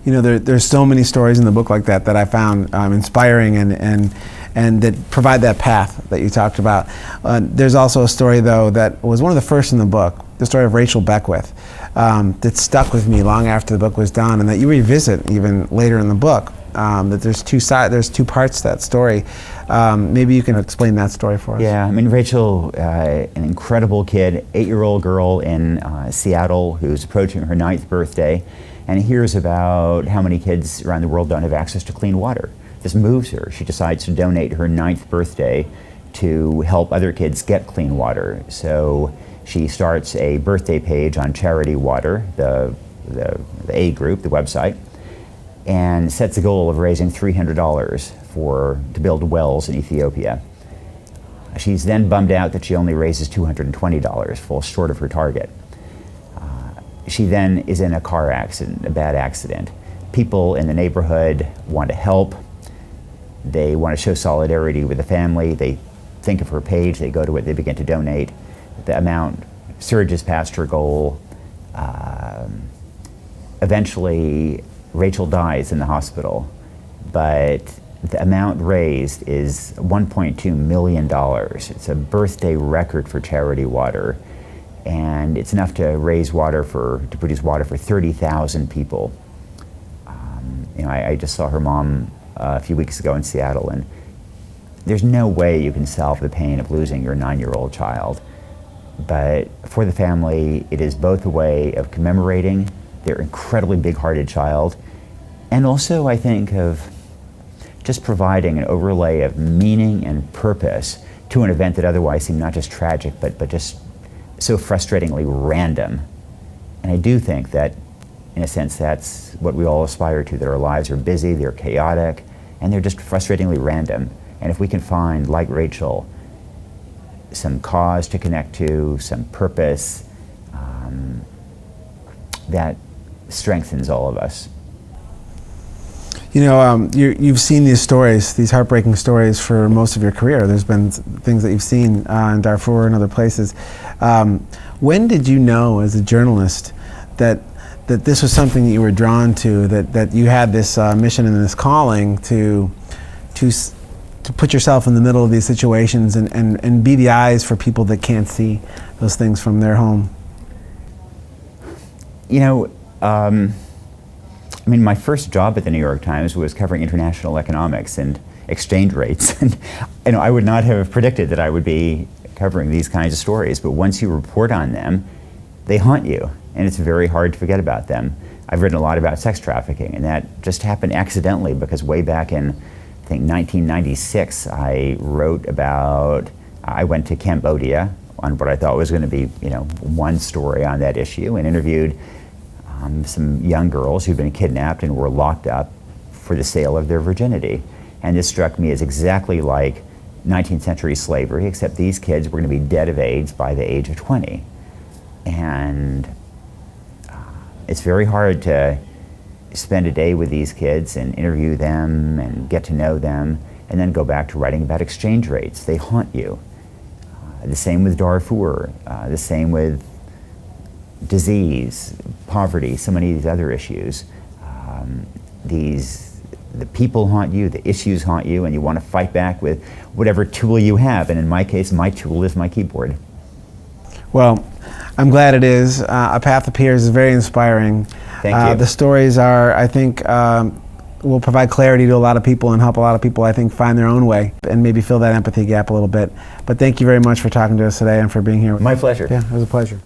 You know, there's so many stories in the book like that I found inspiring and that provide that path that you talked about. There's also a story, though, that was one of the first in the book, the story of Rachel Beckwith, that stuck with me long after the book was done, and that you revisit even later in the book. That there's two parts to that story. Maybe you can explain that story for us. Yeah, I mean, Rachel, an incredible kid, 8-year-old girl in Seattle who's approaching her 9th birthday, and hears about how many kids around the world don't have access to clean water. This moves her. She decides to donate her 9th birthday to help other kids get clean water. So she starts a birthday page on Charity Water, the A group, the website, and sets a goal of raising $300 to build wells in Ethiopia. She's then bummed out that she only raises $220, falls short of her target. She then is in a car accident, a bad accident. People in the neighborhood want to help. They want to show solidarity with the family. They think of her page, they go to it, they begin to donate. The amount surges past her goal. Eventually, Rachel dies in the hospital, but the amount raised is $1.2 million. It's a birthday record for Charity Water, and it's enough to produce water for 30,000 people. You know, I just saw her mom a few weeks ago in Seattle, and there's no way you can solve the pain of losing your 9-year-old child. But for the family, it is both a way of commemorating their incredibly big-hearted child, and also, I think, of just providing an overlay of meaning and purpose to an event that otherwise seemed not just tragic, but just so frustratingly random. And I do think that, in a sense, that's what we all aspire to, that our lives are busy, they're chaotic, and they're just frustratingly random. And if we can find, like Rachel, some cause to connect to, some purpose, that strengthens all of us. You know, you've seen these stories, these heartbreaking stories, for most of your career. There's been things that you've seen in Darfur and other places. When did you know, as a journalist, that this was something that you were drawn to, that you had this mission and this calling to put yourself in the middle of these situations and be the eyes for people that can't see those things from their home? You know, I mean, my first job at the New York Times was covering international economics and exchange rates. And you know, I would not have predicted that I would be covering these kinds of stories, but once you report on them, they haunt you, and it's very hard to forget about them. I've written a lot about sex trafficking, and that just happened accidentally, because way back in, I think, 1996, I went to Cambodia on what I thought was going to be, you know, one story on that issue, and interviewed some young girls who'd been kidnapped and were locked up for the sale of their virginity. And this struck me as exactly like 19th century slavery, except these kids were going to be dead of AIDS by the age of 20. And it's very hard to spend a day with these kids and interview them and get to know them, and then go back to writing about exchange rates. They haunt you. The same with Darfur, the same with disease, poverty, so many of these other issues. The people haunt you, the issues haunt you, and you want to fight back with whatever tool you have. And in my case, my tool is my keyboard. Well, I'm glad it is. A Path Appears is very inspiring. Thank you. The stories are, I think, will provide clarity to a lot of people and help a lot of people, I think, find their own way and maybe fill that empathy gap a little bit. But thank you very much for talking to us today and for being here. My pleasure. Yeah, it was a pleasure.